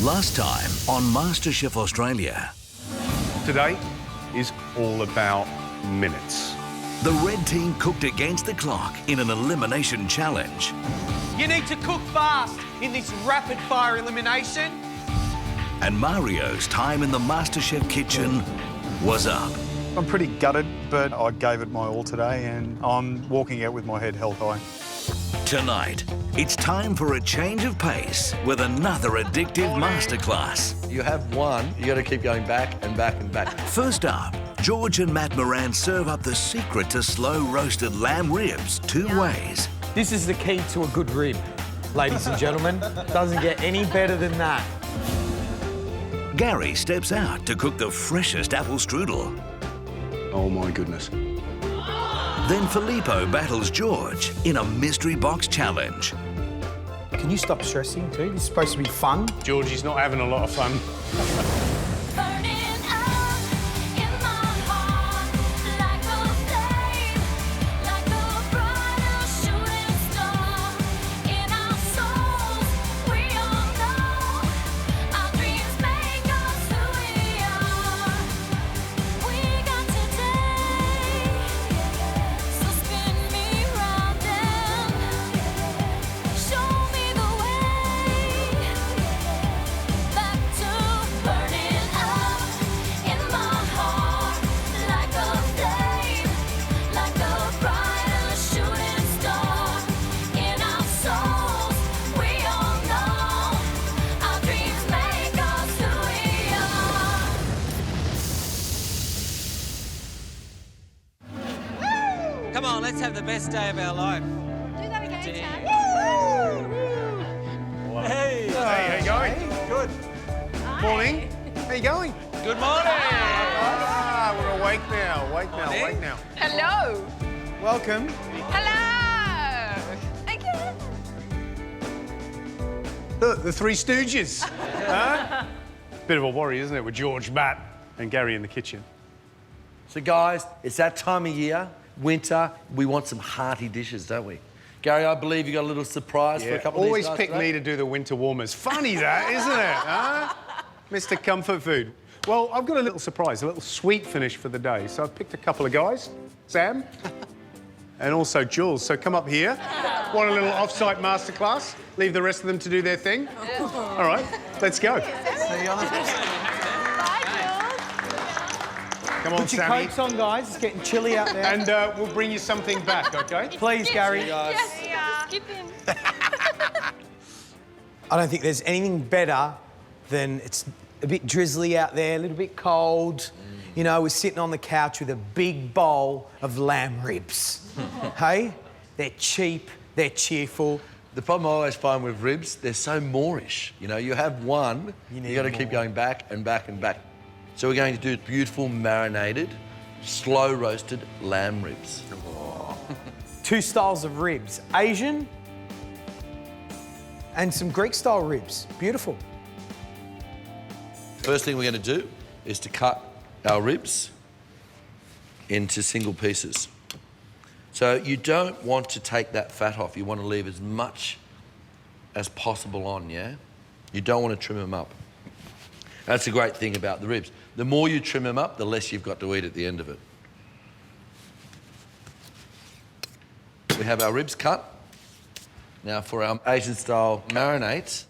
Last time on MasterChef Australia. Today is all about minutes. The red team cooked against the clock in an elimination challenge. You need to cook fast in this rapid-fire elimination. And Mario's time in the MasterChef kitchen was up. I'm pretty gutted, but I gave it my all today and I'm walking out with my head held high. Tonight, it's time for a change of pace with another addictive masterclass. You have one, you got to keep going back and back and back. First up, George and Matt Moran serve up the secret to slow-roasted lamb ribs two ways. This is the key to a good rib, ladies and gentlemen. Doesn't get any better than that. Gary steps out to cook the freshest apple strudel. Oh my goodness. Then Filippo battles George in a mystery box challenge. Can you stop stressing too? This is supposed to be fun. Georgie's not having a lot of fun. Come on, let's have the best day of our life. Do that again, Tam. Hey, how you going? Good. Morning. How you going? Good morning. Ah, we're awake now. Awake now. Hello. Welcome. Hello. Again. The Three Stooges. Huh? Bit of a worry, isn't it, with George, Matt and Gary in the kitchen. So guys, it's that time of year, winter, we want some hearty dishes, don't we? Gary, I believe you got a little surprise for a couple of Always these guys pick today. me to do the winter warmers. Funny that, isn't it? Huh? Mr. Comfort Food. Well, I've got a little surprise, a little sweet finish for the day. So I've picked a couple of guys, Sam, and also Jules. So come up here. Want a little off-site masterclass? Leave the rest of them to do their thing? All right, let's go. Come on, Put your Sammy. coats on, guys. It's getting chilly out there. And we'll bring you something back, OK? Please, Gary. Yes, skip in. I don't think there's anything better than it's a bit drizzly out there, a little bit cold. You know, we're sitting on the couch with a big bowl of lamb ribs. Hey? They're cheap, they're cheerful. The problem I always find with ribs, they're so moreish. You know, you have one, you got to keep going back and back and back. So we're going to do beautiful marinated, slow roasted lamb ribs. Two styles of ribs, Asian and some Greek-style ribs. Beautiful. First thing we're going to do is to cut our ribs into single pieces. So you don't want to take that fat off. You want to leave as much as possible on, yeah? You don't want to trim them up. That's the great thing about the ribs. The more you trim them up, the less you've got to eat at the end of it. We have our ribs cut. Now for our Asian-style marinades,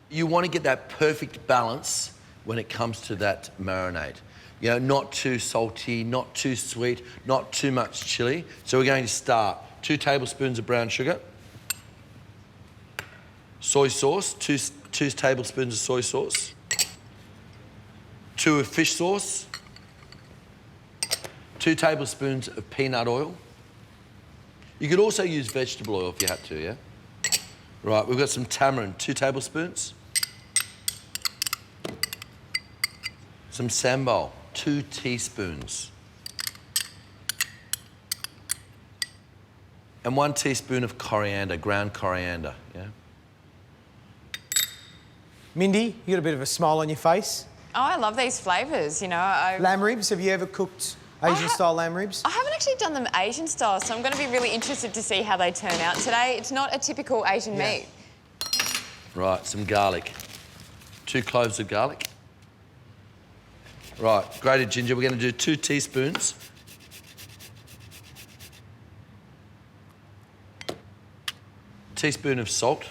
you want to get that perfect balance when it comes to that marinade. You know, not too salty, not too sweet, not too much chili. So we're going to start 2 tablespoons of brown sugar, soy sauce, 2 tablespoons of soy sauce, 2 of fish sauce, 2 tablespoons of peanut oil. You could also use vegetable oil if you had to, yeah? Right, we've got some tamarind, 2 tablespoons. Some sambal, 2 teaspoons. And 1 teaspoon of coriander, ground coriander, yeah? Mindy, you got a bit of a smile on your face. Oh, I love these flavours, you know. Lamb ribs, have you ever cooked Asian-style lamb ribs? I haven't actually done them Asian style, so I'm going to be really interested to see how they turn out today. It's not a typical Asian meat. Right, some garlic. 2 cloves of garlic. Right, grated ginger. We're going to do 2 teaspoons. Teaspoon of salt.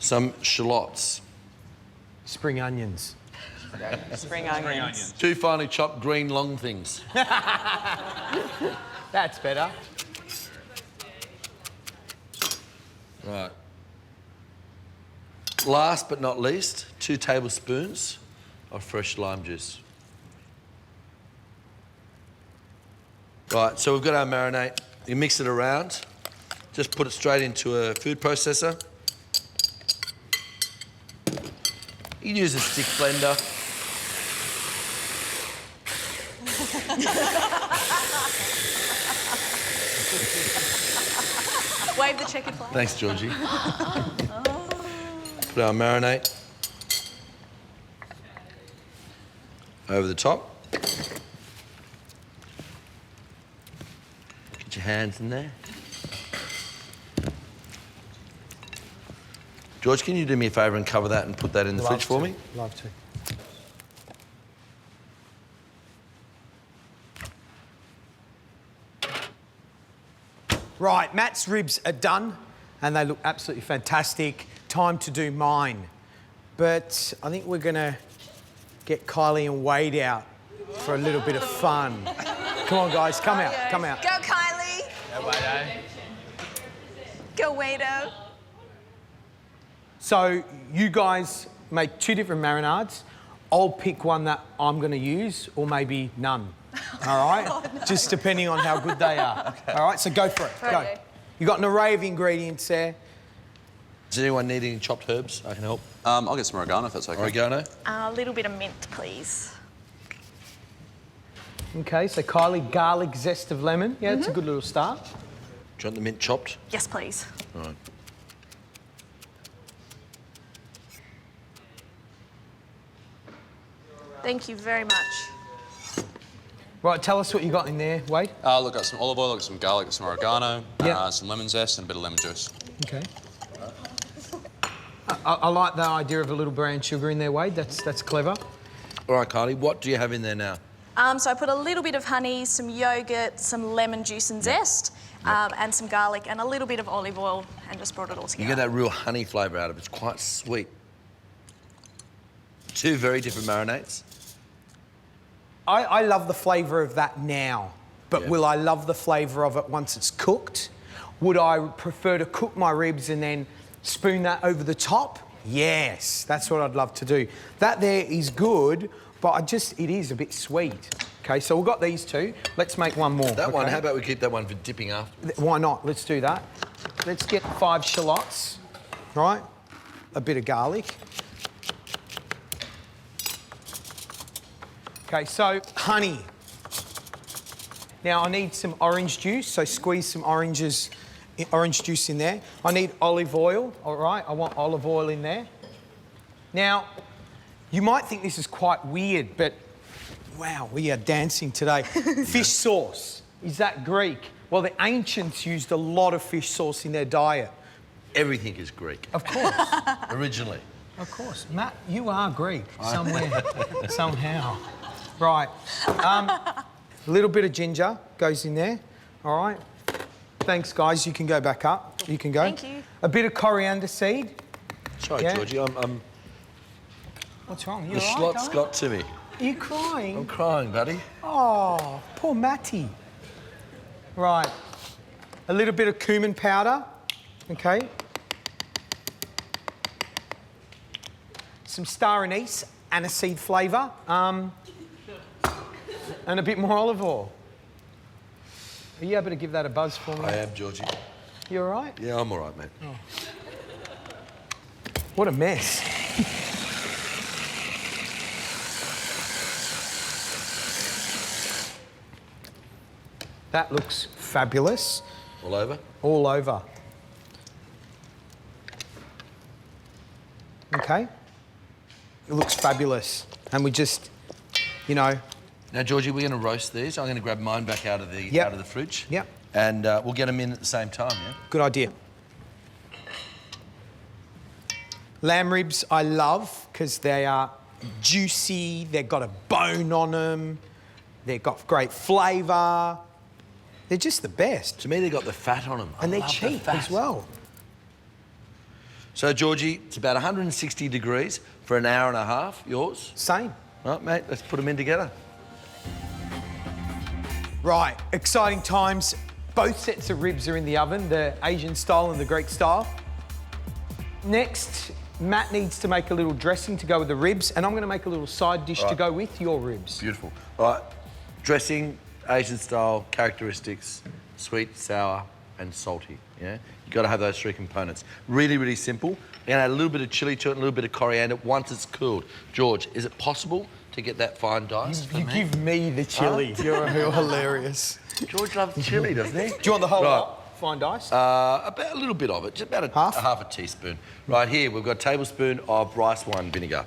Some shallots. Spring onions. Spring onions. 2 finely chopped green long things. That's better. Right. Last but not least, 2 tablespoons of fresh lime juice. Right, so we've got our marinade. You mix it around. Just put it straight into a food processor. You can use a stick blender. Wave the checkered flag. Thanks, Georgie. Put our marinade over the top. Get your hands in there. George, can you do me a favour and cover that and put that in the fridge for me? Love to. Right, Matt's ribs are done and they look absolutely fantastic. Time to do mine. But I think we're gonna get Kylie and Wade out for a little bit of fun. Come on, guys, come out, come out. Go, Kylie. Go, Wado. Go, Wado. So you guys make 2 different marinades. I'll pick one that I'm going to use, or maybe none. All right? Oh, no. Just depending on how good they are. Okay. All right, so go for it. Okay. Go. You got an array of ingredients there. Does anyone need any chopped herbs? I can help. I'll get some oregano if that's okay. Oregano? A little bit of mint, please. Okay, so Kylie, garlic, zest of lemon. Yeah, it's a good little start. Do you want the mint chopped? Yes, please. All right. Thank you very much. Right, tell us what you got in there, Wade. Look, got some olive oil, got some garlic, got some oregano, Yeah. some lemon zest, and a bit of lemon juice. Okay. I like the idea of a little brown sugar in there, Wade. That's clever. All right, Kylie, what do you have in there now? So I put a little bit of honey, some yogurt, some lemon juice and zest, and some garlic, and a little bit of olive oil, and just brought it all You together. get that real honey flavour out of it. It's quite sweet. 2 very different marinades. I love the flavour of that now, but Yeah. will I love the flavour of it once it's cooked? Would I prefer to cook my ribs and then spoon that over the top? Yes, that's what I'd love to do. That there is good, but it is a bit sweet. Okay, so we've got these 2. Let's make one more. That one, okay? how about we keep that one for dipping after? Why not? Let's do that. Let's get 5 shallots, right? A bit of garlic. Okay, so honey. Now I need some orange juice, so squeeze some orange juice in there. I need olive oil, all right? I want olive oil in there. Now, you might think this is quite weird, but wow, we are dancing today. Fish sauce, is that Greek? Well, the ancients used a lot of fish sauce in their diet. Everything is Greek. Of course. Originally. Of course. Matt, you are Greek somewhere, somehow. Right. A little bit of ginger goes in there. All right. Thanks, guys. You can go back up. You can go. Thank you. A bit of coriander seed. Sorry, Yeah. Georgie, What's wrong? You the all right, schlot's darling? got to me. Are you crying? I'm crying, buddy. Oh, poor Matty. Right. A little bit of cumin powder. Okay. Some star anise, aniseed flavour. And a bit more olive oil. Are you able to give that a buzz for me? I am, Georgie. You all right? Yeah, I'm all right, mate. Oh. What a mess. That looks fabulous. All over? All over. Okay. It looks fabulous. And we just, you know... Now, Georgie, we're going to roast these. I'm going to grab mine back out of the fridge. Yep. And we'll get them in at the same time, yeah? Good idea. Lamb ribs I love because they are juicy, they've got a bone on them, they've got great flavour. They're just the best. To me, they've got the fat on them. And they're cheap as well. So, Georgie, it's about 160 degrees for an hour and a half. Yours? Same. Right, mate, let's put them in together. Right, exciting times. Both sets of ribs are in the oven, the Asian style and the Greek style. Next, Matt needs to make a little dressing to go with the ribs, and I'm going to make a little side dish to go with your ribs. Beautiful. All right, dressing, Asian style, characteristics, sweet, sour, and salty, yeah? You've got to have those three components. Really, really simple. You're going to add a little bit of chilli to it and a little bit of coriander once it's cooled. George, is it possible to get that fine dice for You me? give me the chilli. You're hilarious. George loves chilli, doesn't he? Do you want the whole Right. lot? Fine dice? About a little bit of it, just about Half? a half a teaspoon. Right here, we've got a tablespoon of rice wine vinegar,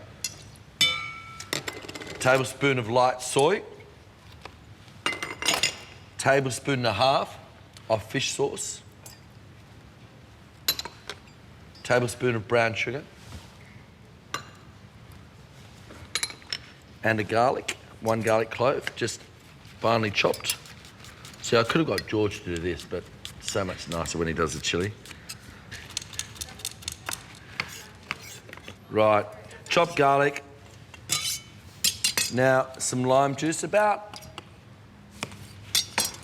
tablespoon of light soy, tablespoon and a half of fish sauce, tablespoon of brown sugar, and a garlic, one garlic clove, just finely chopped. See, I could have got George to do this, but it's so much nicer when he does the chilli. Right, chopped garlic. Now, some lime juice, about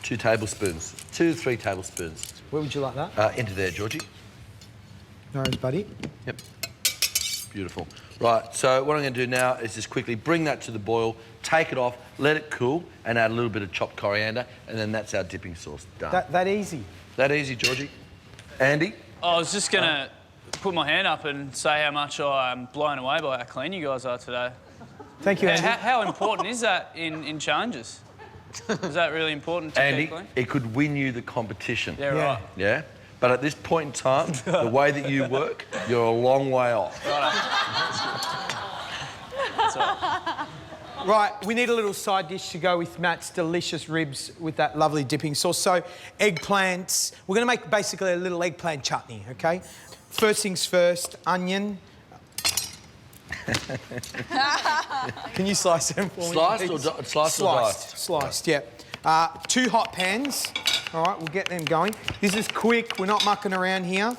2 tablespoons, 2 to 3 tablespoons. Where would you like that? Into there, Georgie. No worries, buddy. Yep. Beautiful. Right, so what I'm going to do now is just quickly bring that to the boil, take it off, let it cool, and add a little bit of chopped coriander, and then that's our dipping sauce. Done. That easy? That easy, Georgie. Andy? I was just going to put my hand up and say how much I'm blown away by how clean you guys are today. Thank you, Andy. How important is that in changes? Is that really important to Andy, keep clean? it could win you the competition. Yeah, right. Yeah? But at this point in time, the way that you work, you're a long way off. Right, we need a little side dish to go with Matt's delicious ribs with that lovely dipping sauce. So, eggplants. We're going to make basically a little eggplant chutney, OK? First things first, onion. Can you slice them for me? Sliced please? or sliced or diced? Sliced, yeah. 2 hot pans. All right, we'll get them going. This is quick. We're not mucking around here.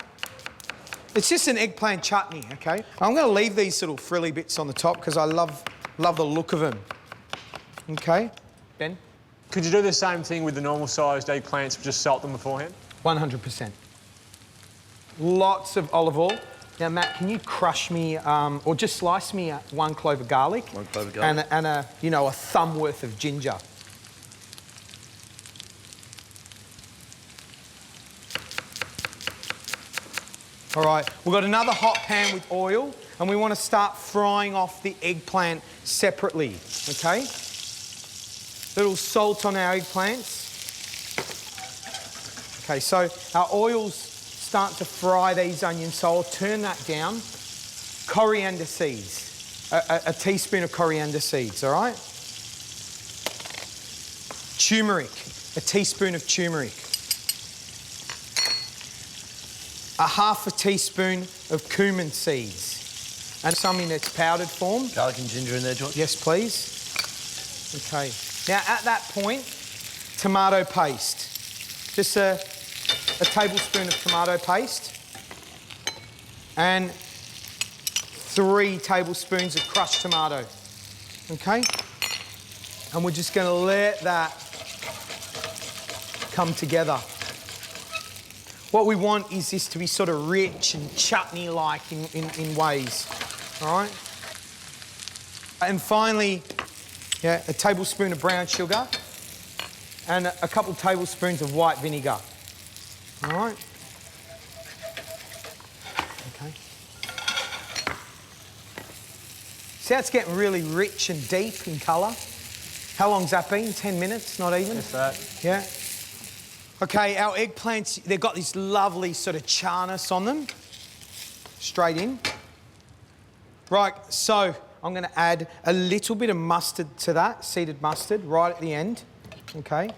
It's just an eggplant chutney, OK? I'm going to leave these little frilly bits on the top because I love the look of them. OK? Ben? Could you do the same thing with the normal-sized eggplants, but just salt them beforehand? 100%. Lots of olive oil. Now, Matt, can you crush me, or just slice me 1 clove of garlic? 1 clove of garlic. And a thumb worth of ginger. All right, we've got another hot pan with oil, and we want to start frying off the eggplant separately, OK? Little salt on our eggplants. OK, so our oil's starting to fry these onions, so I'll turn that down. Coriander seeds, a teaspoon of coriander seeds, all right? Turmeric, a teaspoon of turmeric. A half a teaspoon of cumin seeds. And some in its powdered form. Garlic and ginger in there, George? Yes, please. OK. Now, at that point, tomato paste. Just a tablespoon of tomato paste. And 3 tablespoons of crushed tomato. OK? And we're just going to let that come together. What we want is this to be sort of rich and chutney-like in ways, all right? And finally, yeah, a tablespoon of brown sugar and a couple tablespoons of white vinegar, all right? Okay. See how it's getting really rich and deep in colour? How long's that been? 10 minutes, not even? That's that. Yeah. OK, our eggplants, they've got this lovely sort of charness on them. Straight in. Right, so I'm going to add a little bit of mustard to that, seeded mustard, right at the end. OK.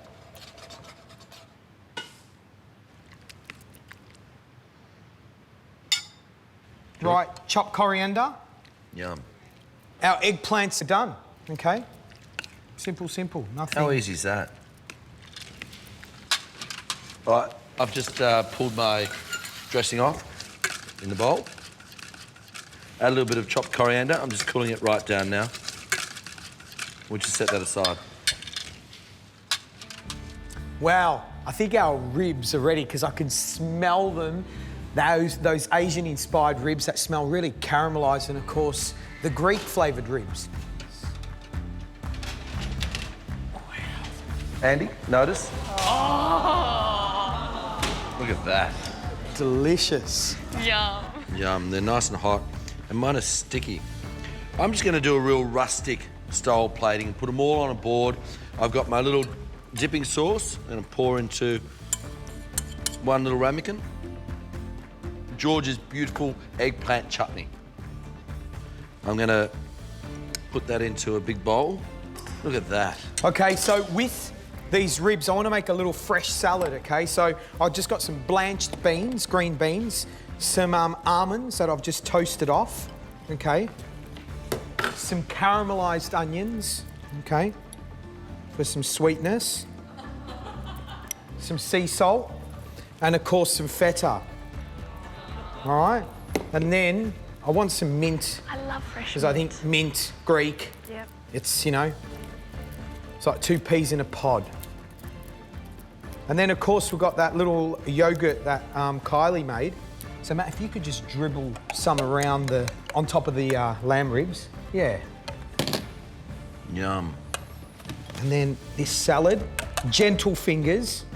Right, chopped coriander. Yum. Our eggplants are done, okay? Simple, simple, nothing. How easy is that? Right, I've just pulled my dressing off in the bowl. Add a little bit of chopped coriander. I'm just cooling it right down now. We'll just set that aside. Wow, I think our ribs are ready because I can smell them. Those Asian-inspired ribs that smell really caramelised, and of course, the Greek-flavoured ribs. Andy, notice? Look at that. Delicious. Yum. Yum, they're nice and hot, and mine are sticky. I'm just gonna do a real rustic style plating, put them all on a board. I've got my little dipping sauce, I'm gonna pour into one little ramekin. George's beautiful eggplant chutney. I'm gonna put that into a big bowl. Look at that. Okay, so with these ribs, I want to make a little fresh salad, okay? So I've just got some blanched beans, green beans, some almonds that I've just toasted off, okay? Some caramelised onions, okay? For some sweetness. Some sea salt, and of course some feta. All right? And then I want some mint. I love fresh mint. Because I think mint, Greek, Yep. it's, you know, it's like 2 peas in a pod. And then, of course, we've got that little yogurt that Kylie made. So, Matt, if you could just dribble some around on top of the lamb ribs. Yeah. Yum. And then this salad, gentle fingers.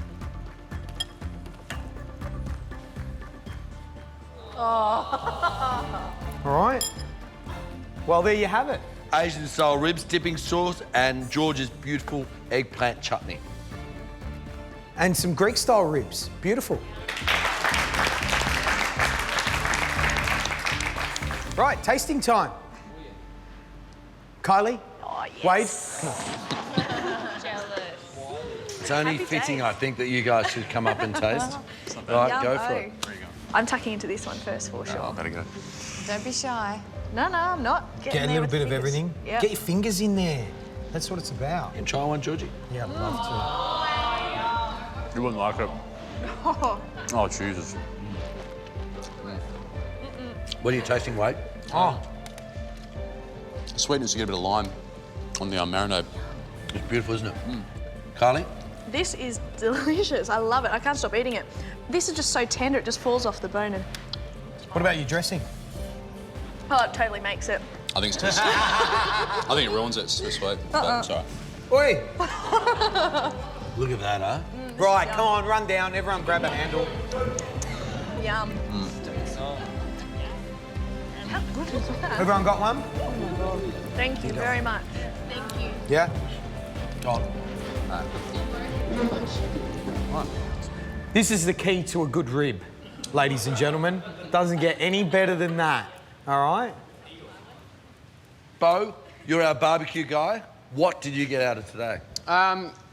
All right. Well, there you have it. Asian-style ribs, dipping sauce, and George's beautiful eggplant chutney. And some Greek-style ribs. Beautiful. Right, tasting time. Kylie? Oh, yes. Wade? It's only fitting, I think, that you guys should come up and taste. Right, go for it. I'm tucking into this one first for sure. Oh, better go. Don't be shy. No, I'm not. Get a little bit of everything. Yep. Get your fingers in there. That's what it's about. You can try one, Georgie? Yeah, I'd love You wouldn't like it. Oh, Jesus. What are you tasting, Wade? to. Oh, Sweetness, you get a bit of lime on the marinade. It's beautiful, isn't it? Carly? This is delicious. I love it. I can't stop eating it. This is just so tender, it just falls off the bone. And what about your dressing? oh, it totally makes it. I think it's too sweet. I think it ruins it. It's too sweet. But it's all right. Oi! Look at that, huh? Right, come on, run down. Everyone grab a handle. Yum. How good is that? Everyone got one? Thank you very much. Thank you. Yeah? God. This is the key to a good rib, ladies and gentlemen. Doesn't get any better than that, all right? Bo, you're our barbecue guy. What did you get out of today?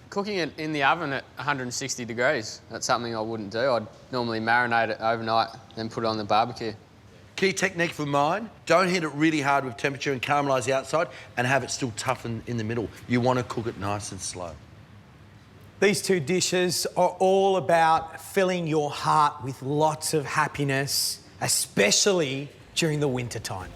Cooking it in the oven at 160 degrees. That's something I wouldn't do. I'd normally marinate it overnight, then put it on the barbecue. Key technique for mine, don't hit it really hard with temperature and caramelise the outside and have it still tough in the middle. You want to cook it nice and slow. These two dishes are all about filling your heart with lots of happiness, especially during the winter time.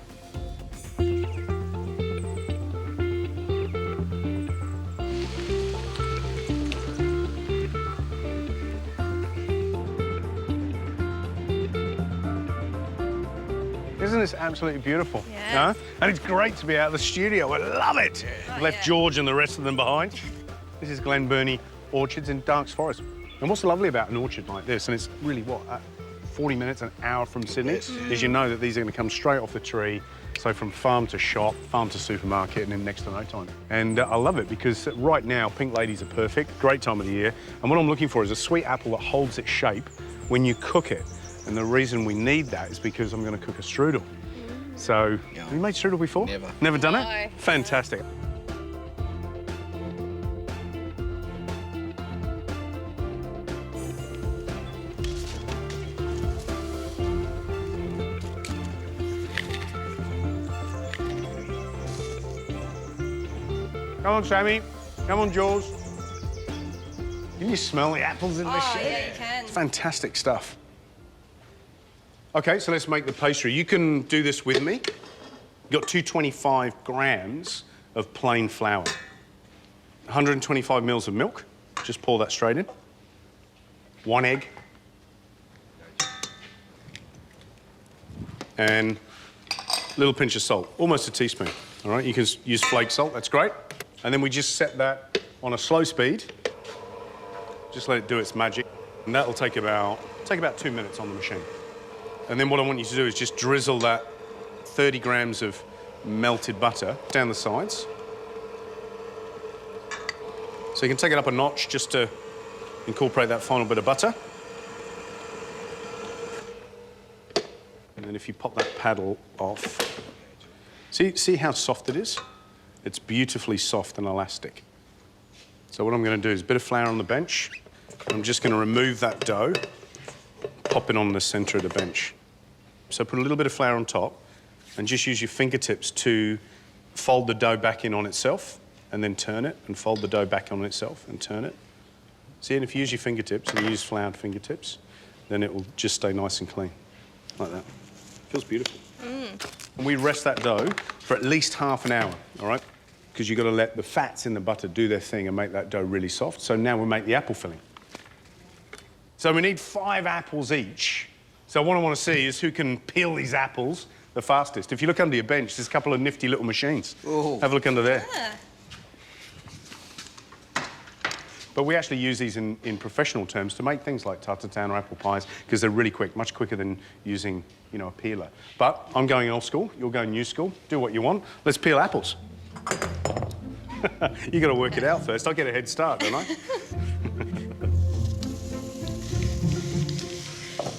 Isn't this absolutely beautiful? Yeah. And it's great to be out of the studio. I love it. Left George and the rest of them behind. This is Glen Burnie Orchards in Darks Forest. And what's lovely about an orchard like this, and it's really, 40 minutes, an hour from Sydney, is you know that these are going to come straight off the tree, so from farm to shop, farm to supermarket, and in next to no time. And I love it because right now, pink ladies are perfect, great time of the year. And what I'm looking for is a sweet apple that holds its shape when you cook it. And the reason we need that is because I'm going to cook a strudel. So, have you made strudel before? Never. Never done No. it? Fantastic. Come on, Sammy. Come on, Jules. Can you smell the apples in this shit? Yeah, you can. It's fantastic stuff. OK, so let's make the pastry. You can do this with me. You've got 225 grams of plain flour. 125 mils of milk. Just pour that straight in. 1 egg. And a little pinch of salt, almost a teaspoon. All right, you can use flake salt, that's great. And then we just set that on a slow speed. Just let it do its magic. And that'll take about 2 minutes on the machine. And then what I want you to do is just drizzle that 30 grams of melted butter down the sides. So you can take it up a notch just to incorporate that final bit of butter. And then if you pop that paddle off, see how soft it is? It's beautifully soft and elastic. So what I'm going to do is a bit of flour on the bench. I'm just going to remove that dough, pop it on the centre of the bench. So put a little bit of flour on top and just use your fingertips to fold the dough back in on itself and then turn it and fold the dough back on itself and turn it. See, and if you use your fingertips and you use floured fingertips, then it will just stay nice and clean, like that. Feels beautiful. And we rest that dough for at least half an hour, all right? Because you've got to let the fats in the butter do their thing and make that dough really soft. So now we'll make the apple filling. So we need 5 apples each. So what I want to see is who can peel these apples the fastest. If you look under your bench, there's a couple of nifty little machines. Ooh. Have a look under there. Yeah. But we actually use these in professional terms to make things like tartatan or apple pies because they're really quick, much quicker than using, you know, a peeler. But I'm going old school, you're going new school. Do what you want. Let's peel apples. You got to work it out first. I get a head start, don't I?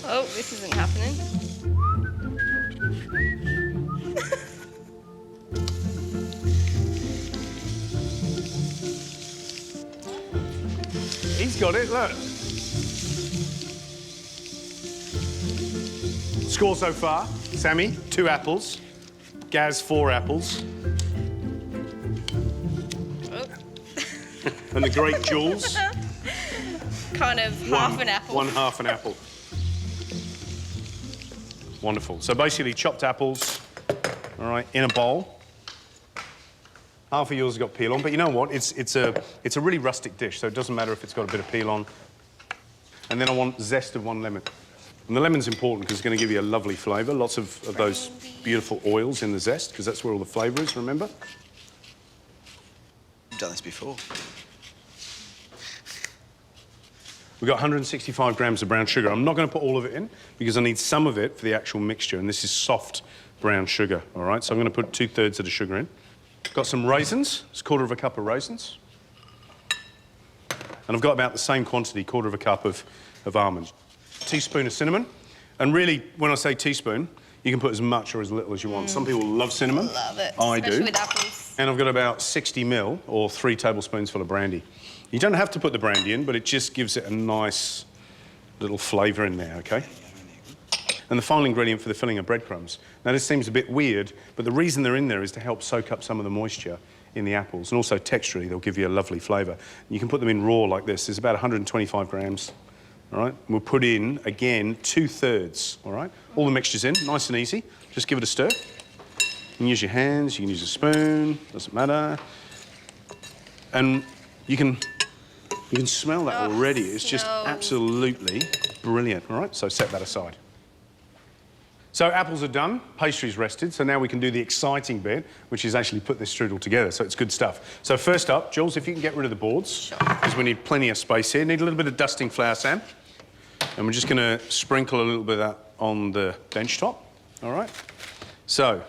Oh, this isn't happening. He's got it, look. Score so far, Sammy, 2 apples. Gaz, 4 apples. Oh. And the great Jules. Kind of half an apple. 1 half an apple. Wonderful. So basically chopped apples, all right, in a bowl. Half of yours has got peel on, but you know what? It's a really rustic dish, so it doesn't matter if it's got a bit of peel on. And then I want zest of 1 lemon. And the lemon's important because it's going to give you a lovely flavour. Lots of those beautiful oils in the zest, because that's where all the flavour is, remember? I've done this before. We've got 165 grams of brown sugar. I'm not going to put all of it in because I need some of it for the actual mixture, and this is soft brown sugar, all right? So I'm going to put 2/3 of the sugar in. Got some raisins, it's 1/4 cup of raisins. And I've got about the same quantity, 1/4 cup of almonds. Teaspoon of cinnamon. And really, when I say teaspoon, you can put as much or as little as you want. Some people love cinnamon. Love it. I do. Especially with apples. And I've got about 60 ml or 3 tablespoons full of brandy. You don't have to put the brandy in, but it just gives it a nice little flavour in there, OK? And the final ingredient for the filling are breadcrumbs. Now, this seems a bit weird, but the reason they're in there is to help soak up some of the moisture in the apples, and also texturally, they'll give you a lovely flavour. You can put them in raw like this. There's about 125 grams, all right? We'll put in, again, 2/3, all right? All the mixture's in, nice and easy. Just give it a stir. You can use your hands, you can use a spoon, doesn't matter. And you can smell that already. It's just absolutely brilliant, all right? So set that aside. So apples are done, pastry's rested, so now we can do the exciting bit, which is actually put this strudel together, so it's good stuff. So first up, Jules, if you can get rid of the boards, because we need plenty of space here. Need a little bit of dusting flour, Sam. And we're just going to sprinkle a little bit of that on the bench top, all right? So,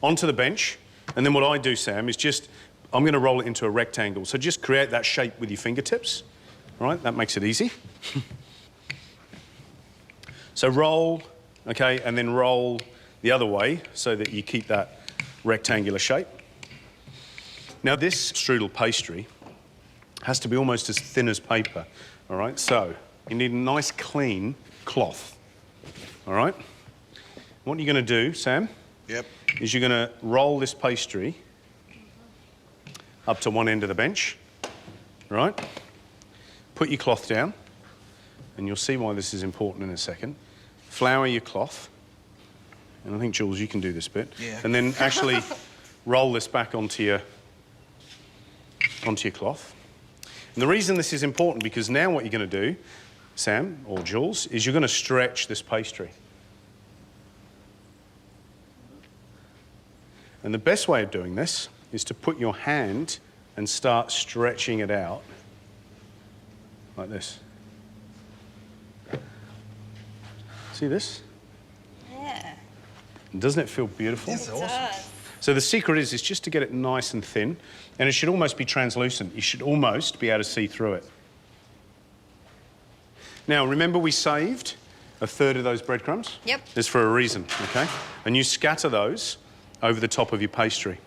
onto the bench, and then what I do, Sam, is just, I'm going to roll it into a rectangle. So just create that shape with your fingertips, all right? That makes it easy. So roll... OK, and then roll the other way so that you keep that rectangular shape. Now, this strudel pastry has to be almost as thin as paper, all right? So you need a nice, clean cloth, all right? What you're going to do, Sam, is you're going to roll this pastry up to one end of the bench, right? Put your cloth down, and you'll see why this is important in a second. Flour your cloth, and I think, Jules, you can do this bit. Yeah. And then actually roll this back onto your cloth. And the reason this is important, because now what you're going to do, Sam or Jules, is you're going to stretch this pastry. And the best way of doing this is to put your hand and start stretching it out like this. See this? Yeah. Doesn't it feel beautiful? Yes, it does. So the secret is just to get it nice and thin, and it should almost be translucent. You should almost be able to see through it. Now, remember we saved a third of those breadcrumbs? Yep. That's for a reason, okay? And you scatter those over the top of your pastry.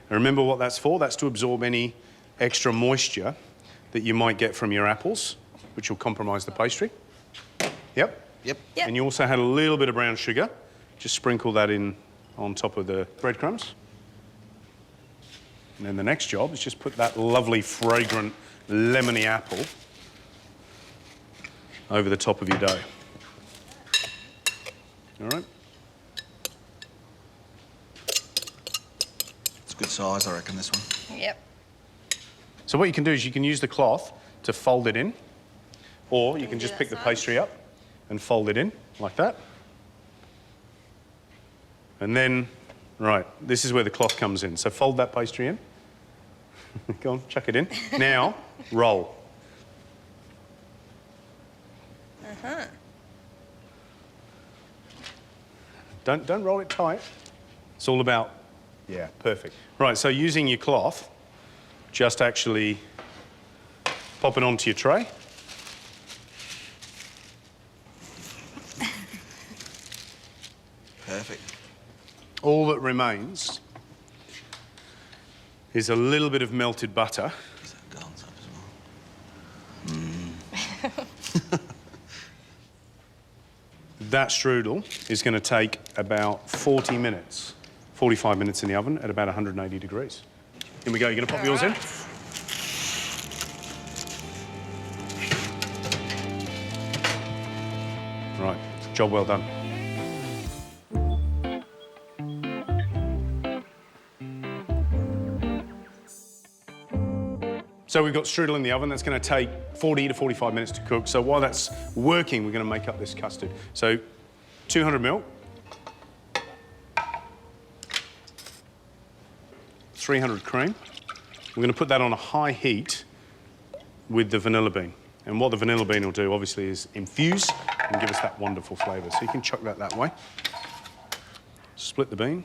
And remember what that's for? That's to absorb any extra moisture that you might get from your apples, which will compromise the pastry. Yep? Yep. And you also had a little bit of brown sugar. Just sprinkle that in on top of the breadcrumbs. And then the next job is just put that lovely, fragrant, lemony apple over the top of your dough. All right? It's a good size, I reckon, this one. Yep. So what you can do is you can use the cloth to fold it in, or you can just pick the pastry up and fold it in like that. And then, right, this is where the cloth comes in. So fold that pastry in. Go on, chuck it in. Now, roll. Uh-huh. Don't roll it tight. It's all about, yeah, perfect. Right, so using your cloth, just actually pop it onto your tray. Perfect. All that remains is a little bit of melted butter. Is that garlic as well? That strudel is going to take about 40 minutes, 45 minutes in the oven at about 180 degrees. Here we go. You're going to pop yours in? Right. Job well done. So we've got strudel in the oven. That's going to take 40 to 45 minutes to cook. So while that's working, we're going to make up this custard. So 200 milk, 300 cream. We're going to put that on a high heat with the vanilla bean. And what the vanilla bean will do, obviously, is infuse and give us that wonderful flavour. So you can chuck that way. Split the bean.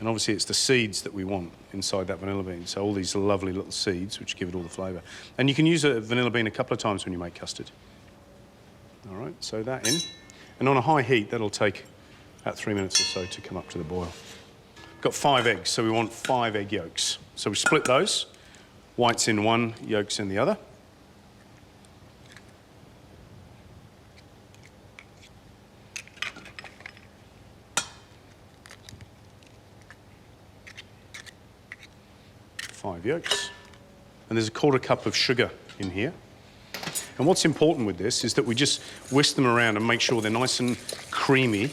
And obviously it's the seeds that we want inside that vanilla bean. So all these lovely little seeds which give it all the flavour. And you can use a vanilla bean a couple of times when you make custard. All right, so that in. And on a high heat, that'll take about 3 minutes or so to come up to the boil. Got 5 eggs, so we want 5 egg yolks. So we split those, whites in one, yolks in the other. Five yolks. And there's a 1/4 cup of sugar in here. And what's important with this is that we just whisk them around and make sure they're nice and creamy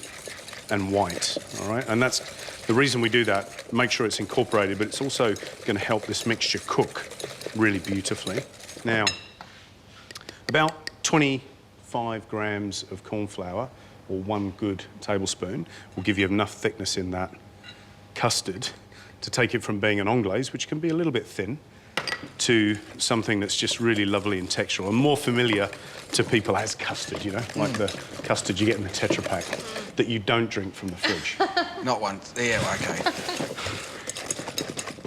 and white, all right? And that's the reason we do that, make sure it's incorporated, but it's also going to help this mixture cook really beautifully. Now, about 25 grams of corn flour, or 1 good tablespoon, will give you enough thickness in that custard to take it from being an anglaise, which can be a little bit thin, to something that's just really lovely and textural and more familiar to people as custard, you know, like the custard you get in the Tetra Pak that you don't drink from the fridge. Not one. Yeah, okay.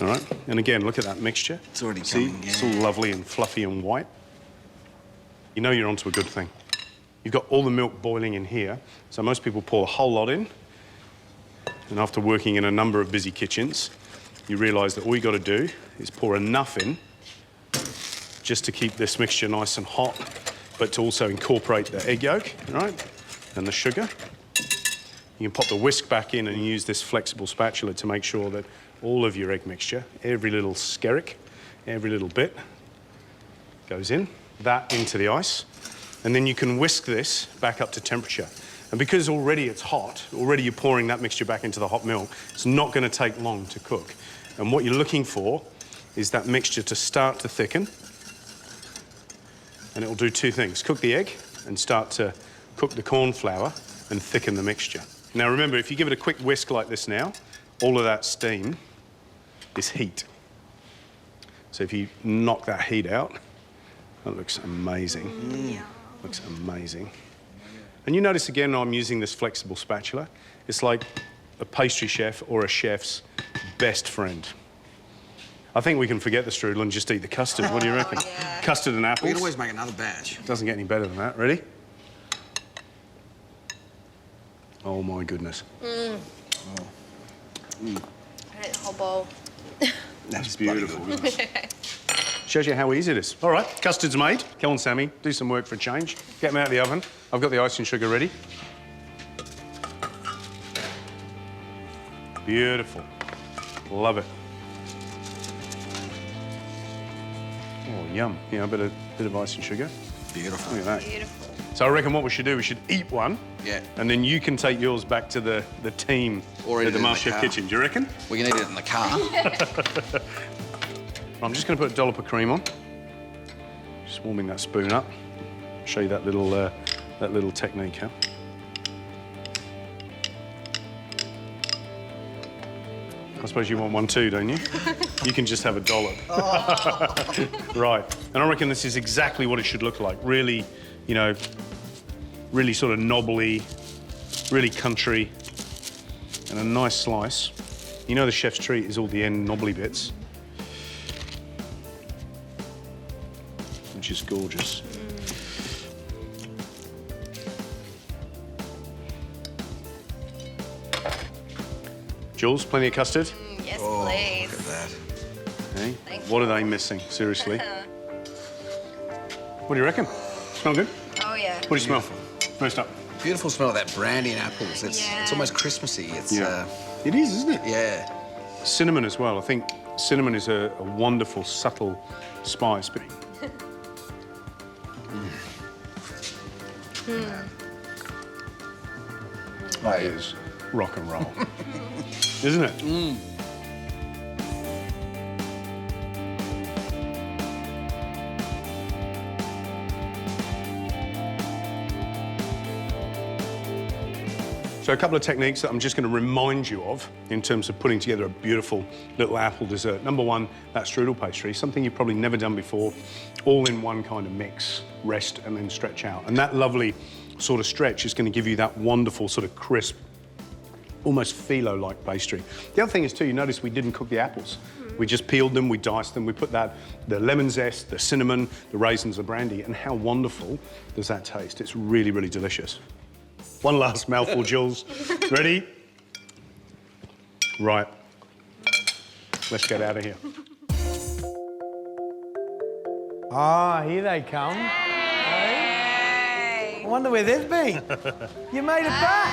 All right, and again, look at that mixture. It's already See, coming, yeah. it's all lovely and fluffy and white. You know you're onto a good thing. You've got all the milk boiling in here, so most people pour a whole lot in, and after working in a number of busy kitchens, you realise that all you got to do is pour enough in just to keep this mixture nice and hot, but to also incorporate the egg yolk, right, and the sugar. You can pop the whisk back in and use this flexible spatula to make sure that all of your egg mixture, every little skerrick, every little bit, goes in, that into the ice. And then you can whisk this back up to temperature. And because already it's hot, already you're pouring that mixture back into the hot milk, it's not going to take long to cook. And what you're looking for is that mixture to start to thicken. And it'll do two things, cook the egg and start to cook the corn flour and thicken the mixture. Now remember, if you give it a quick whisk like this now, all of that steam is heat. So if you knock that heat out, that looks amazing. Looks amazing. And you notice again, I'm using this flexible spatula. It's like a pastry chef or a chef's best friend. I think we can forget the strudel and just eat the custard. What do you reckon? Yeah. Custard and apples. We can always make another batch. Doesn't get any better than that. Ready? Oh my goodness. I ate the whole bowl. That's beautiful. Isn't it? Shows you how easy it is. All right, custard's made. Come on, Sammy, do some work for a change. Get them out of the oven. I've got the ice and sugar ready. Beautiful. Love it. Oh, yum. Yeah, a bit of ice and sugar. Beautiful. Look at that. Beautiful. So I reckon what we should do, we should eat one. Yeah. And then you can take yours back to the team Or at eat the it in the MasterChef car. kitchen. Do you reckon? We can eat it in the car. I'm just going to put a dollop of cream on. Just warming that spoon up. Show you that little technique, huh? I suppose you want one too, don't you? You can just have a dollop. Right. And I reckon this is exactly what it should look like. Really, you know, really sort of knobbly, really country, and a nice slice. You know the chef's treat is all the end knobbly bits. Which is gorgeous. Jules, plenty of custard? Yes, Oh, please. look at that. Hey, Thank what are they missing? Seriously. What do you reckon? Smell good? Oh, yeah. What do you smell? First up. Beautiful smell of that brandy and apples. It's almost Christmassy. It's It is, isn't it? yeah. Cinnamon as well. I think cinnamon is a wonderful, subtle spice. That is rock and roll, isn't it? So a couple of techniques that I'm just going to remind you of in terms of putting together a beautiful little apple dessert. Number one, that strudel pastry, something you've probably never done before, all in one kind of mix, rest and then stretch out. And that lovely sort of stretch is going to give you that wonderful sort of crisp, almost phyllo-like pastry. The other thing is too, you notice we didn't cook the apples. We just peeled them, we diced them, we put the lemon zest, the cinnamon, the raisins, the brandy, and how wonderful does that taste? It's really, really delicious. One last mouthful, Jules. Ready? Right. Let's get out of here. Ah, here they come. Hey. I wonder where they've been. You made it back.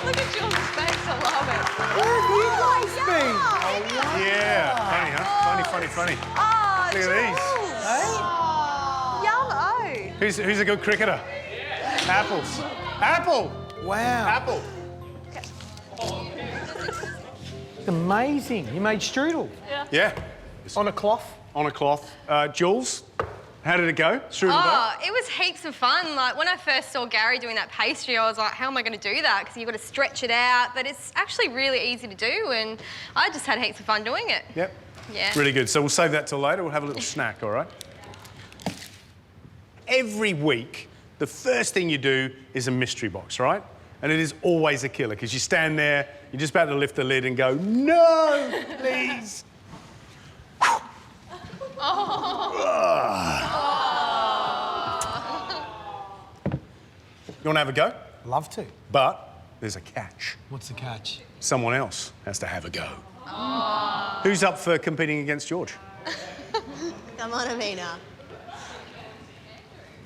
Look at Jules' face, I love it. Where have you guys been? Yeah. Funny, huh? Funny. Oh, Look at these. Hey? Yummo. Who's a good cricketer? Apples. Apple! Wow. Apple. It's amazing. You made strudel. Yeah. On a cloth? On a cloth. Jules, how did it go? Strudel dough? Oh, it was heaps of fun. Like, when I first saw Gary doing that pastry, I was like, how am I going to do that? Because you've got to stretch it out. But it's actually really easy to do, and I just had heaps of fun doing it. Yep. Yeah. Really good. So we'll save that till later. We'll have a little snack, all right? Every week, the first thing you do is a mystery box, right? And it is always a killer, because you stand there, you're just about to lift the lid and go, no, please. You want to have a go? Love to. But there's a catch. What's the catch? Someone else has to have a go. Who's up for competing against George? Come on, Amina.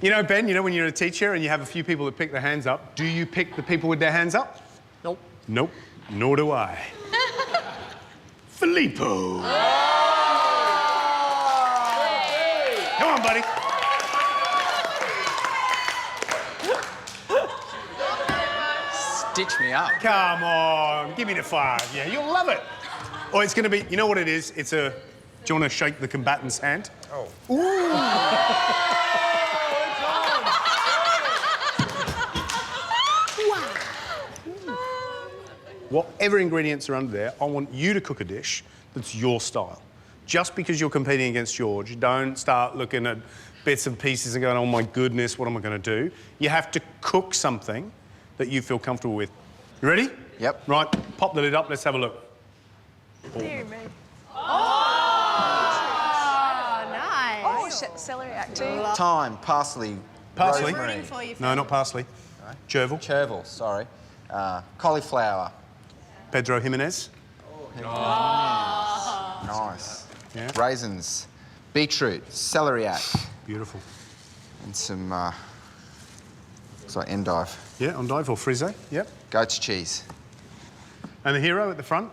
You know, Ben, you know when you're a teacher and you have a few people that pick their hands up, do you pick the people with their hands up? Nope. Nope, nor do I. Filippo. Come on, buddy. Stitch me up. Come on, give me the 5. Yeah, you'll love it. Oh, it's going to be, you know what it is? It's a, do you want to shake the combatant's hand? Oh. Ooh. Whatever ingredients are under there, I want you to cook a dish that's your style. Just because you're competing against George, don't start looking at bits and pieces and going, oh my goodness, what am I going to do? You have to cook something that you feel comfortable with. You ready? Yep. Right, pop the lid up, let's have a look. Dear me. Oh, nice. Oh, celery actually. Thyme, parsley, Parsley? rosemary. For you, No, not parsley. Chervil. Chervil, sorry. Cauliflower. Pedro Jimenez. Nice. Yeah. Raisins. Beetroot. Celeriac. Beautiful. And some, endive. Yeah, endive or frisée, yep. Goat's cheese. And the hero at the front?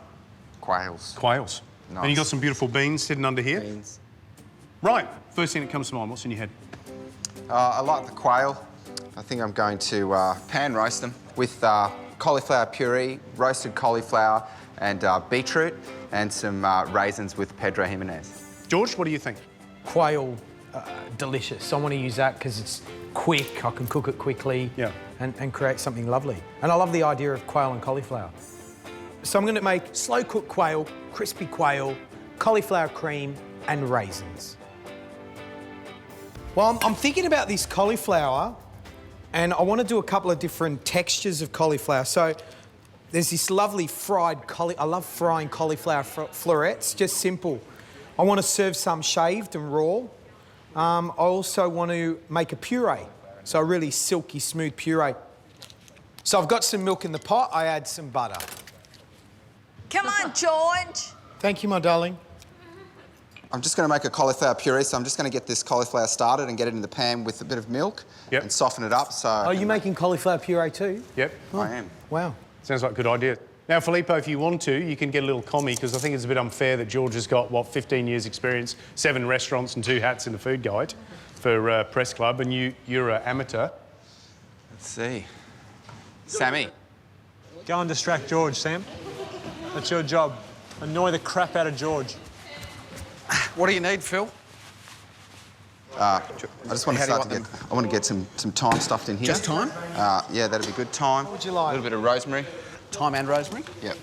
Quails. Quails. Nice. And you got some beautiful beans sitting under here? Beans. Right, first thing that comes to mind, what's in your head? I like the quail. I think I'm going to pan roast them with cauliflower puree, roasted cauliflower and beetroot and some raisins with Pedro Jimenez. George, what do you think? Quail, delicious. I want to use that because it's quick. I can cook it quickly and create something lovely. And I love the idea of quail and cauliflower. So I'm going to make slow-cooked quail, crispy quail, cauliflower cream and raisins. Well, I'm thinking about this cauliflower and I want to do a couple of different textures of cauliflower. So there's this lovely fried I love frying cauliflower florets, just simple. I want to serve some shaved and raw. I also want to make a puree, so a really silky, smooth puree. So I've got some milk in the pot, I add some butter. Come on, George. Thank you, my darling. I'm just going to make a cauliflower puree, so I'm just going to get this cauliflower started and get it in the pan with a bit of milk and soften it up. So are you making cauliflower puree too? Yep. Oh, I am. Wow. Sounds like a good idea. Now, Filippo, if you want to, you can get a little commie, because I think it's a bit unfair that George has got, what, 15 years experience, 7 restaurants and 2 hats in the food guide for Press Club, and you're an amateur. Let's see. Sammy. Go and distract George, Sam. That's your job. Annoy the crap out of George. What do you need, Phil? I just want to start to get... I want to get some thyme stuffed in here. Just thyme? Yeah, that'd be good. Thyme. What would you like? A little bit of rosemary. Thyme and rosemary? Yep.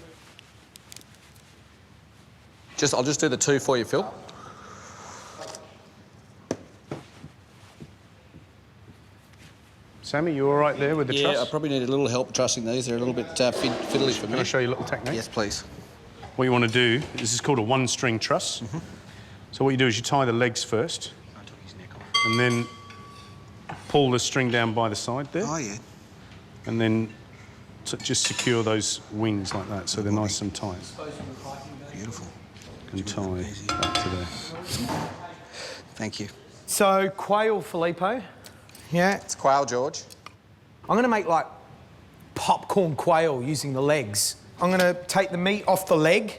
I'll just do the 2 for you, Phil. Sammy, you all right there with the truss? Yeah, I probably need a little help trussing these. They're a little bit fiddly for me. Can I show you a little technique? Yes, please. What you want to do, this is called a 1-string truss. So what you do is you tie the legs first, and then pull the string down by the side there. Oh, yeah. And then just secure those wings like that, so they're nice and tight. Beautiful. And tie back to there. Thank you. So quail, Filippo. Yeah. It's quail, George. I'm going to make like popcorn quail using the legs. I'm going to take the meat off the leg,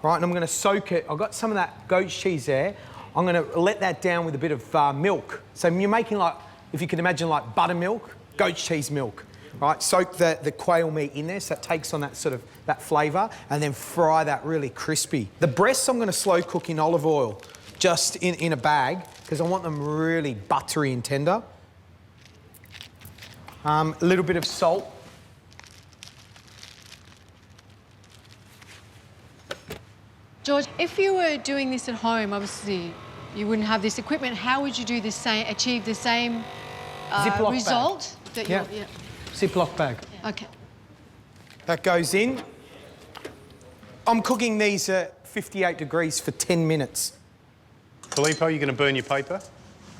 right, and I'm going to soak it. I've got some of that goat's cheese there. I'm going to let that down with a bit of milk. So you're making like, if you can imagine like buttermilk, goat's cheese milk, right? Soak the quail meat in there so it takes on that sort of, that flavour, and then fry that really crispy. The breasts I'm going to slow cook in olive oil, just in a bag, because I want them really buttery and tender. A little bit of salt. George, if you were doing this at home, obviously you wouldn't have this equipment. How would you do the same, achieve the same result? That Yeah. Ziploc bag. Okay. That goes in. I'm cooking these at 58 degrees for 10 minutes. Filippo, you going to burn your paper?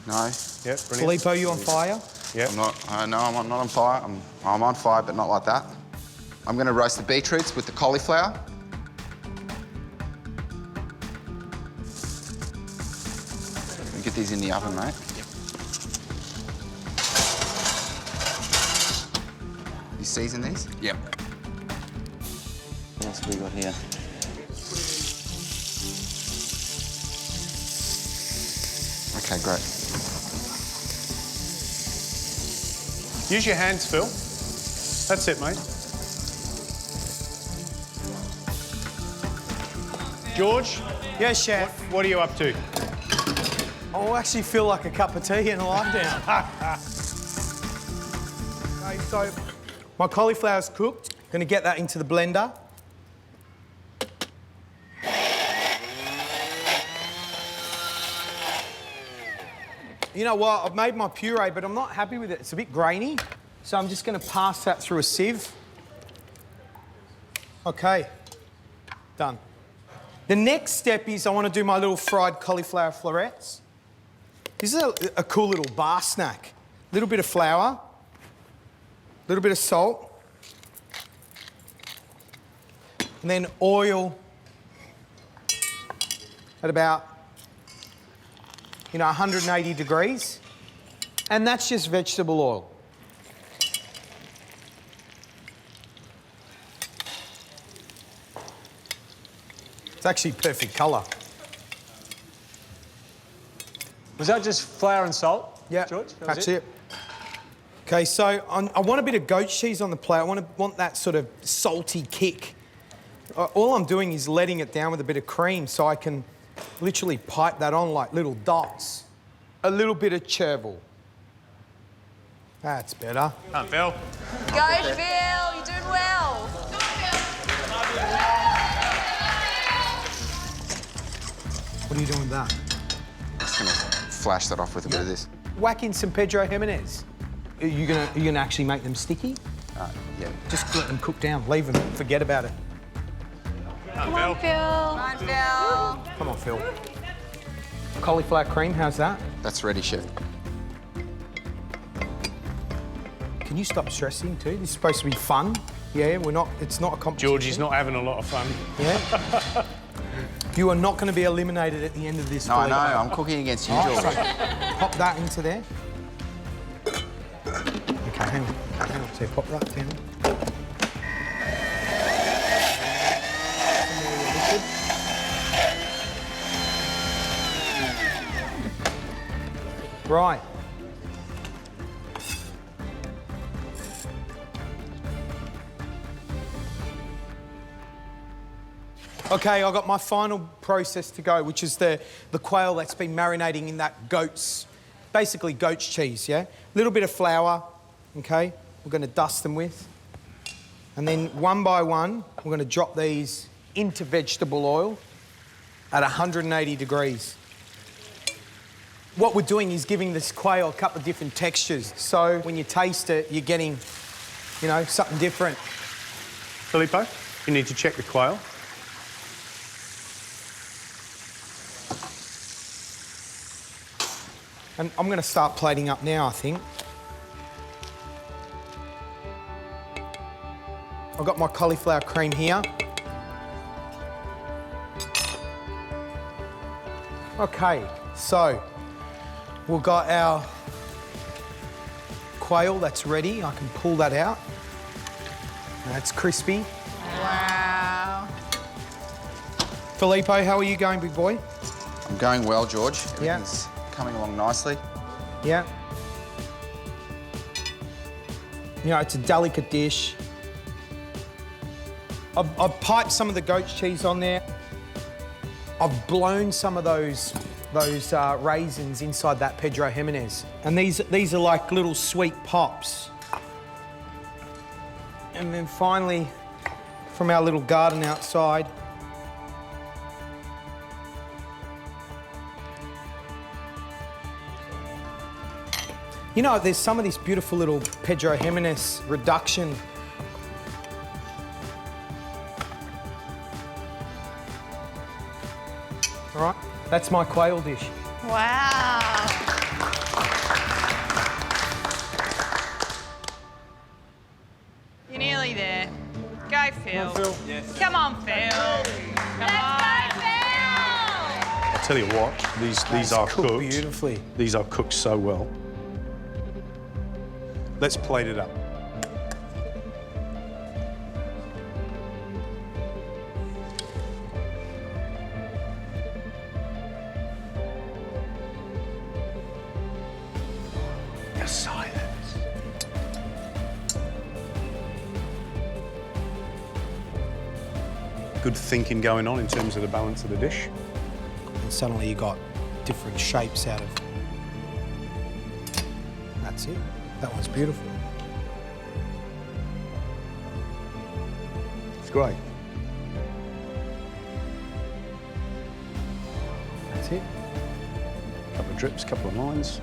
No. Yep, brilliant. Filippo, you on fire? Yeah. I'm not. No, I'm not on fire. I'm on fire, but not like that. I'm going to roast the beetroots with the cauliflower. Get these in the oven, mate. You season these? Yep. What else have we got here? Okay, great. Use your hands, Phil. That's it, mate. George? Yes, Chef. What are you up to? I actually feel like a cup of tea in a lockdown. Okay, so my cauliflower's cooked. Gonna get that into the blender. You know what? I've made my puree, but I'm not happy with it. It's a bit grainy, so I'm just gonna pass that through a sieve. Okay, done. The next step is I want to do my little fried cauliflower florets. This is a cool little bar snack. A little bit of flour, a little bit of salt, and then oil at about, 180 degrees. And that's just vegetable oil. It's actually perfect colour. Was that just flour and salt? Yeah, George? that's it. Okay, so I want a bit of goat cheese on the plate. I want that sort of salty kick. All I'm doing is letting it down with a bit of cream so I can literally pipe that on like little dots. A little bit of chervil. That's better. Come on, Phil. Go, Phil. You're doing well. What are you doing with that? Just gonna flash that off with a bit of this. Whack in some Pedro Jimenez. Are you gonna actually make them sticky? Yeah. Just let them cook down. Leave them. Forget about it. Come on, Phil. Come on, Phil. Come on, Phil. Cauliflower cream, how's that? That's ready, Chef. Can you stop stressing too? This is supposed to be fun. Yeah, it's not a competition. Georgie's not having a lot of fun. Yeah? You are not going to be eliminated at the end of this. No, I know. I'm cooking against you, George. So pop that into there. Okay, hang on. So pop that down. Right. Okay, I've got my final process to go, which is the quail that's been marinating in that basically goat's cheese, yeah? A little bit of flour, okay, we're going to dust them with. And then one by one, we're going to drop these into vegetable oil at 180 degrees. What we're doing is giving this quail a couple of different textures. So when you taste it, you're getting, something different. Filippo, you need to check the quail. And I'm going to start plating up now, I think. I've got my cauliflower cream here. Okay, so we've got our quail that's ready. I can pull that out. That's crispy. Wow. Filippo, how are you going, big boy? I'm going well, George. Everything's coming along nicely. Yeah. It's a delicate dish. I've piped some of the goat's cheese on there. I've blown some of those raisins inside that Pedro Jimenez. And these are like little sweet pops. And then finally, from our little garden outside, there's some of this beautiful little Pedro Jimenez reduction. All right, that's my quail dish. Wow. You're nearly there. Go, Phil. Come on, Phil. Yes. Come on, Phil. Come on. I'll tell you what, these are cooked beautifully. These are cooked so well. Let's plate it up. good thinking going on in terms of the balance of the dish. And suddenly you got different shapes out of... That's it. That one's beautiful. It's great. That's it. Couple of drips, couple of lines.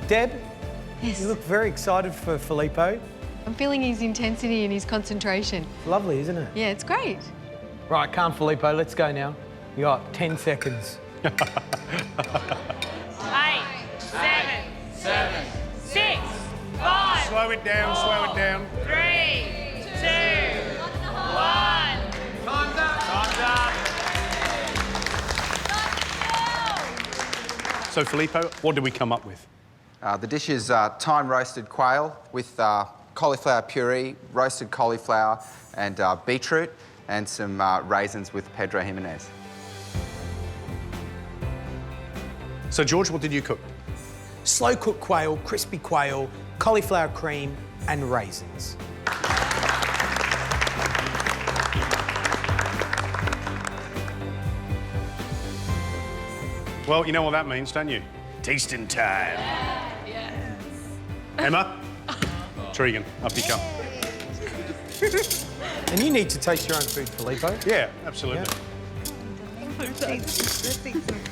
Deb, Yes. you look very excited for Filippo. I'm feeling his intensity and his concentration. Lovely, isn't it? Yeah, it's great. Right, calm, Filippo. Let's go now. You got 10 seconds. 8, 7, 6, 5. Slow it down, slow it down. 3, 2, 1. Time's up. Time's up. So, Filippo, what did we come up with? The dish is thyme-roasted quail with cauliflower puree, roasted cauliflower and beetroot, and some raisins with Pedro Jimenez. So, George, what did you cook? Slow-cooked quail, crispy quail, cauliflower cream and raisins. Well, you know what that means, don't you? Tasting time. Yes. Emma? Tregan, up you come. And you need to taste your own food, Filippo. Yeah, absolutely.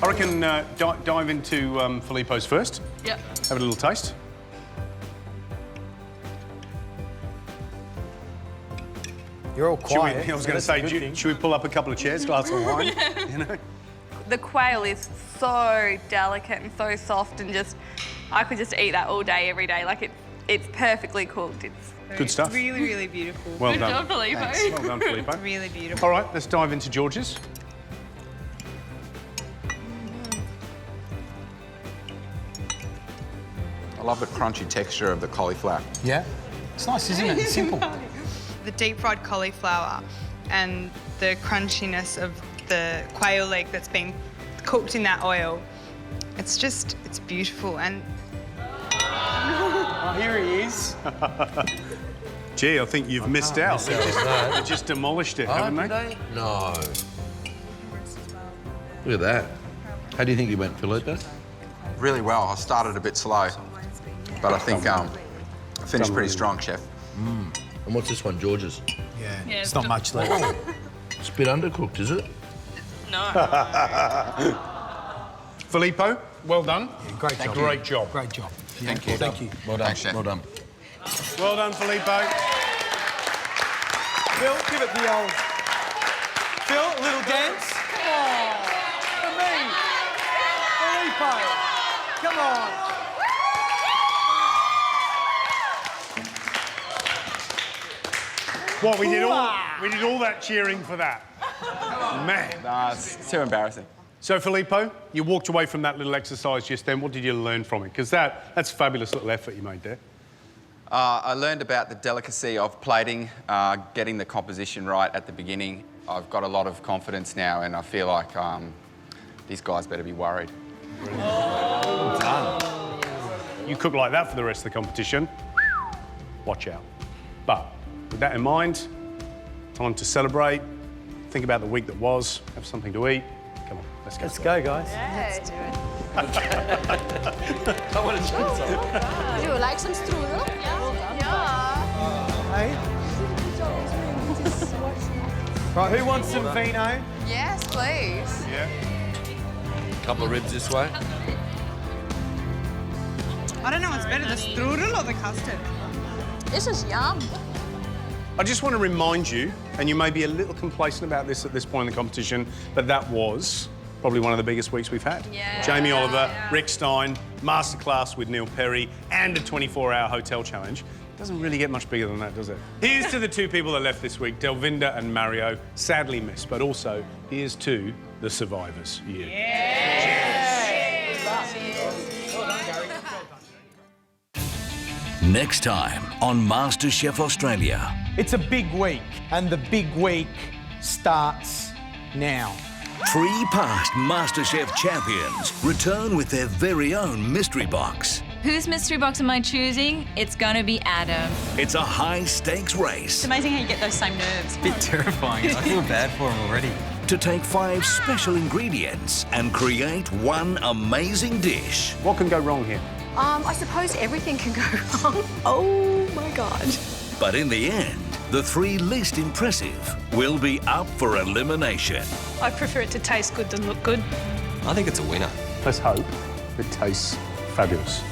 I reckon dive into Filippo's first. Yep. Have a little taste. You're all quiet. I was going to say, should we pull up a couple of chairs, glass of wine? You know? The quail is so delicate and so soft, and just I could just eat that all day, every day. Like it's perfectly cooked. It's Good stuff. Really, really beautiful. Well Good done. job, Filippo. Thanks. Well done, Filippo. Really beautiful. All right, let's dive into George's. I love the crunchy texture of the cauliflower. Yeah? It's nice, isn't it? It's simple. The deep fried cauliflower and the crunchiness of the quail leg that's been cooked in that oil. It's beautiful. And Oh, here he is. Gee, I think you've missed out. They just demolished it, haven't they? No. Look at that. How do you think you went, Filippo? Really well. I started a bit slow, but I think I finished pretty strong, Chef. And what's this one, George's? Yeah, Yeah, it's not much left. Oh, it's a bit undercooked, is it? No. Filippo, well done. Yeah, great job. Great job. Great job. Thank you. Thank you. Well done. Thanks, Chef. Well done. Well done, Filippo. Phil, give it the old... Phil, a little dance. Oh, for me. Filippo, come on. What, we did all that cheering for that. Man. Nah, it's too embarrassing. So, Filippo, you walked away from that little exercise just then. What did you learn from it? Because that's a fabulous little effort you made there. I learned about the delicacy of plating, getting the composition right at the beginning. I've got a lot of confidence now, and I feel like these guys better be worried. Well done. You cook like that for the rest of the competition, watch out. But with that in mind, time to celebrate, think about the week that was, have something to eat. Come on, let's go. Let's go, guys. Let's do it. I want to try some. Do you like some strudel? Hey? Right, who wants some vino? Yes, please. Yeah. Couple of ribs this way. I don't know what's better, the strudel or the custard. This is yum. I just want to remind you, and you may be a little complacent about this at this point in the competition, but that was probably one of the biggest weeks we've had. Yeah. Jamie Oliver, Rick Stein, Masterclass with Neil Perry, and a 24-hour hotel challenge. Doesn't really get much bigger than that, does it? Here's to the two people that left this week, Delvinda and Mario, sadly missed, but also here's to the survivors. You. Next time on MasterChef Australia. It's a big week, and the big week starts now. 3 past MasterChef champions return with their very own mystery box. Whose mystery box am I choosing? It's gonna be Adam. It's a high-stakes race. It's amazing how you get those same nerves. A bit terrifying. I feel bad for him already. To take 5 special ingredients and create one amazing dish. What can go wrong here? I suppose everything can go wrong. Oh my God. But in the end, the 3 least impressive will be up for elimination. I prefer it to taste good than look good. I think it's a winner. Let's hope it tastes fabulous.